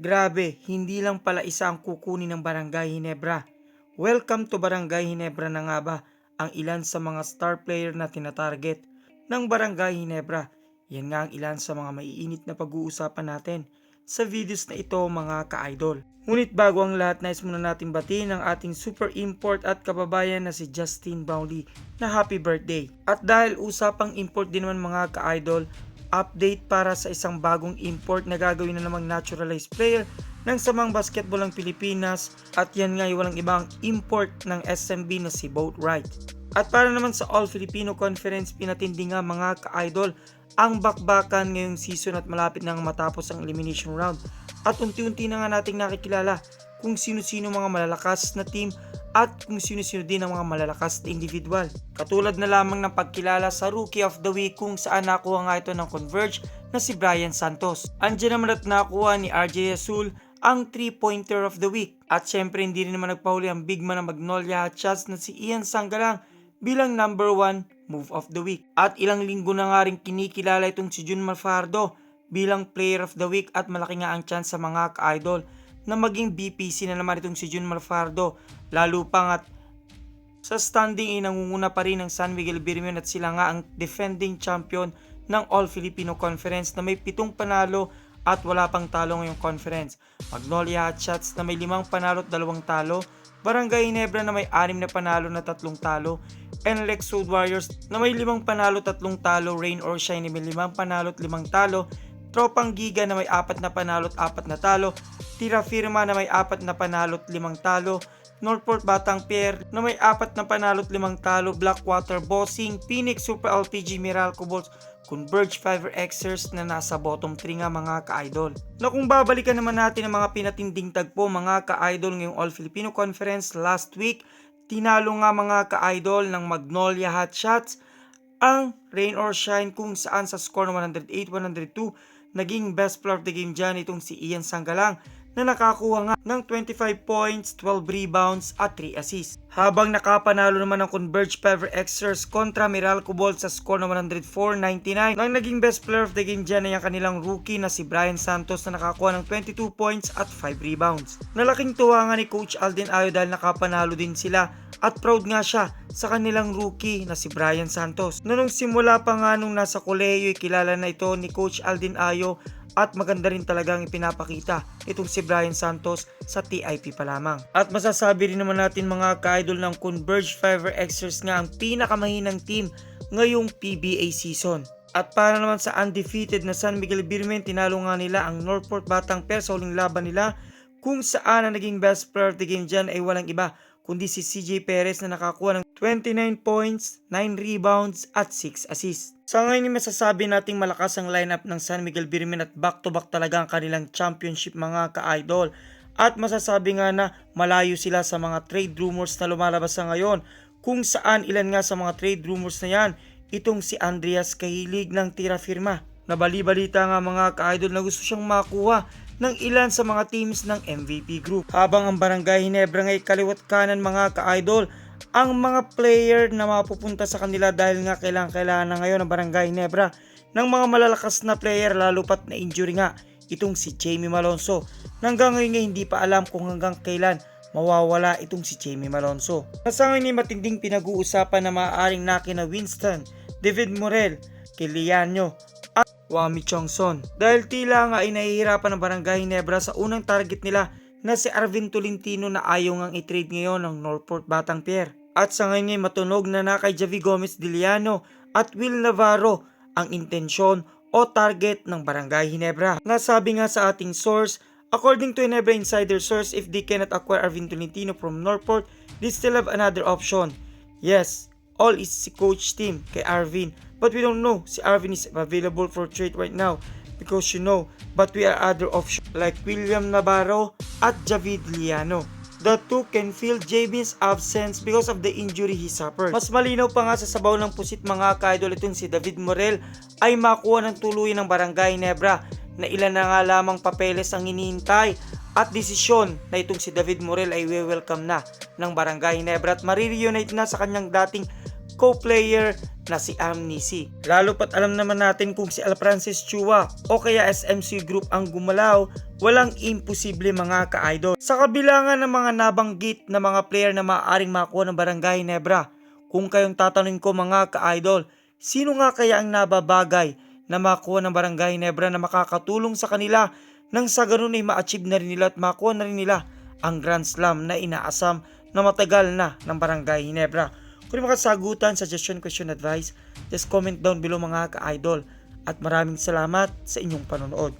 Grabe, hindi lang pala isa ang kukunin ng Barangay Ginebra. Welcome to Barangay Ginebra na nga ba ang ilan sa mga star player na tinatarget ng Barangay Ginebra. Yan nga ang ilan sa mga maiinit na pag-uusapan natin sa videos na ito mga ka-idol. Ngunit bago ang lahat, nais muna natin batiin ang ating super import at kababayan na si Justin Brownlee na happy birthday. At dahil usapang import din naman mga ka-idol, update para sa isang bagong import na gagawin na namang naturalized player ng samang basketball ng Pilipinas, at yan nga ay walang ibang import ng SMB na si Boatwright. At para naman sa All Filipino Conference, pinatindi nga mga ka-idol ang bakbakan ngayong season at malapit nang matapos ang elimination round. At unti-unti na nga nating nakikilala kung sino-sino mga malalakas na team at kung sino-sino din ang mga malalakas na individual. Katulad na lamang ng pagkilala sa Rookie of the Week kung saan nakuha nga ito ng Converge na si Brian Santos. Andiyan naman at nakuha ni RJ Azul ang 3-pointer of the week. At syempre hindi rin naman nagpahuli ang big man ng Magnolia Hotshots na si Ian Sanggalang bilang number 1 move of the week. At ilang linggo na nga rin kinikilala itong si Jun Malfardo bilang player of the week, at malaki nga ang chance sa mga ka-idol na maging BPC na naman itong si Jun Malfardo, lalo pa nga sa standing ay nangunguna pa rin ng San Miguel Birmen at sila nga ang defending champion ng All Filipino Conference na may 7 panalo at wala pang talo ngayong conference. Magnolia Hotshots na may 5 panalo at 2 talo, Barangay Ginebra na may 6 na panalo na 3 talo, and Lexwood Warriors na may 5 panalo 3 talo, Rain or Shine na may 5 panalo at 5 talo, Tropang Giga na may 4 na panalo at 4 na talo, Tira Firma na may 4 na panalo at 5 talo, Northport Batang Pier na may 4 na panalo at 5 talo, Blackwater Bossing, Phoenix Super LPG, Meralco Bulls, Converge Fiverr Xers na nasa bottom 3 nga mga ka-idol. Na kung babalikan naman natin ang mga pinatinding tagpo mga ka-idol ngayong All Filipino Conference last week, tinalo nga mga ka-idol ng Magnolia Hotshots ang Rain or Shine kung saan sa score na 108-102 naging best player of the game dyan itong si Ian Sanggalang na nakakuha nga ng 25 points, 12 rebounds at 3 assists. Habang nakapanalo naman ng Converge Fiverr Xers kontra Meralco Bulls sa score na 104-99, nang naging best player of the game dyan ay ang kanilang rookie na si Brian Santos na nakakuha ng 22 points at 5 rebounds. Nalaking tuwa nga ni Coach Alden Ayo dahil nakapanalo din sila at proud nga siya sa kanilang rookie na si Brian Santos. Nung simula pa nga nung nasa kolehiyo, kilala na ito ni Coach Alden Ayo at maganda rin talagang ipinapakita itong si Brian Santos sa TIP pa lamang. At masasabi rin naman natin mga ka-idol ng Converge Fiverr Xers nga ang pinakamahinang team ngayong PBA season. At para naman sa undefeated na San Miguel Birmen, tinalo nga nila ang Northport Batang Pier sa huling laban nila kung saan ang naging best player of the game dyan ay walang iba kundi si CJ Perez na nakakuha ng 29 points, 9 rebounds at 6 assists. Sa ngayon ay masasabi nating malakas ang lineup ng San Miguel Birmen at back-to-back talaga ang kanilang championship mga ka-idol. At masasabi nga na malayo sila sa mga trade rumors na lumalabas sa ngayon, kung saan ilan nga sa mga trade rumors na yan, itong si Andreas Kahilig ng Tira Firma. Nabali-balita nga mga ka-idol na gusto siyang makuha ng ilan sa mga teams ng MVP group. Habang ang Barangay Ginebra ngay kaliwat kanan mga ka-idol ang mga player na mapupunta sa kanila dahil nga kailangan na ngayon ng Barangay Ginebra ng mga malalakas na player, lalo pat na injury nga itong si Jamie Malonzo. Hanggang ngayon nga hindi pa alam kung hanggang kailan mawawala itong si Jamie Malonzo. Sa ngayon ay matinding pinag-uusapan na maaaring nakina Winston, David Morel, Kiliano at Wami Chongson. Dahil tila nga ay nahihirapan ng Barangay Ginebra sa unang target nila na si Arvin Tolentino na ayaw ngang i-trade ngayon ng Northport Batang Pier. At sa ngayon ay matunog na kay Javi Gomez Diliano at Will Navarro ang intensyon o target ng Barangay Ginebra. Nasabi nga sa ating source, according to Ginebra Insider source, if they cannot acquire Arvin Tolentino from Northport, they still have another option. Yes, all is si coach team kay Arvin, but we don't know si Arvin is available for trade right now because but we are other options like William Navarro at Javi Diliano. The two can fill JB's absence because of the injury he suffered. Mas malinaw pa nga sa sabaw ng pusit mga ka-idol itong si David Morel ay makuha ng tuluyan ng Barangay Ginebra na ilan na nga lamang papeles ang hinihintay at desisyon na itong si David Morel ay welcome na ng Barangay Ginebra at marireunite na sa kanyang dating co-player na si Amnesty. Lalo pat alam naman natin kung si Alfrancis Chua o kaya SMC Group ang gumalaw, walang imposible mga ka-idol. Sa kabilangan ng mga nabanggit na mga player na maaaring makuha ng Barangay Ginebra, kung kayong tatanungin ko mga ka-idol, sino nga kaya ang nababagay na makuha ng Barangay Ginebra na makakatulong sa kanila nang sa ganun ay ma-achieve na rin nila at makuha na rin nila ang Grand Slam na inaasam na matagal na ng Barangay Ginebra? Kung may makasagutan, suggestion, question, advice, just comment down below mga ka-idol. At maraming salamat sa inyong panonood.